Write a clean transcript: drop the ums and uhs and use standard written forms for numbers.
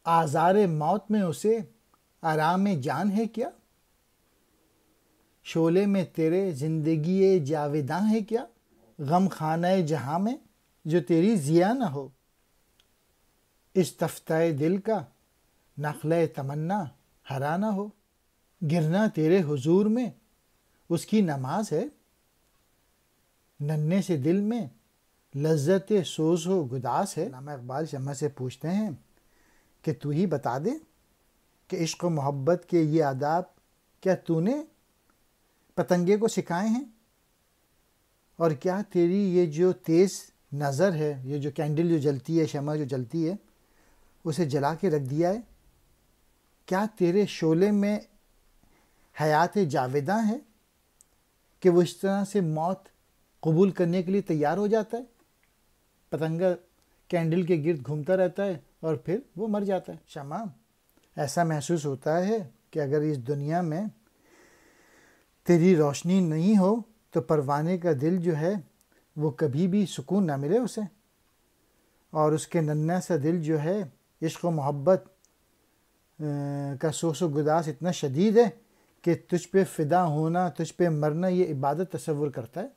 آزار موت میں اسے آرام جان ہے کیا؟ شعلے میں تیرے زندگی جاویداں ہے کیا؟ غم خانہ جہاں میں جو تیری ضیا نہ ہو، اس تفتہ دل کا نخلہ تمنا ہرا نہ ہو۔ گرنا تیرے حضور میں اس کی نماز ہے، ننھے سے دل میں لذت سوز و گداس ہے۔ علامہ اقبال شمع سے پوچھتے ہیں کہ تو ہی بتا دے کہ عشق و محبت کے یہ آداب کیا تو نے پتنگے کو سکھائے ہیں، اور کیا تیری یہ جو تیز نظر ہے، یہ جو کینڈل جو جلتی ہے، شمع جو جلتی ہے، اسے جلا کے رکھ دیا ہے؟ کیا تیرے شعلے میں حیات جاویداں ہے کہ وہ اس طرح سے موت قبول کرنے کے لیے تیار ہو جاتا ہے؟ پتنگا کینڈل کے گرد گھومتا رہتا ہے اور پھر وہ مر جاتا ہے۔ شمع، ایسا محسوس ہوتا ہے کہ اگر اس دنیا میں تیری روشنی نہیں ہو تو پروانے کا دل جو ہے وہ کبھی بھی سکون نہ ملے اسے، اور اس کے ننھا سا دل جو ہے عشق و محبت کا سوس و گداس اتنا شدید ہے کہ تجھ پہ فدا ہونا، تجھ پہ مرنا یہ عبادت تصور کرتا ہے۔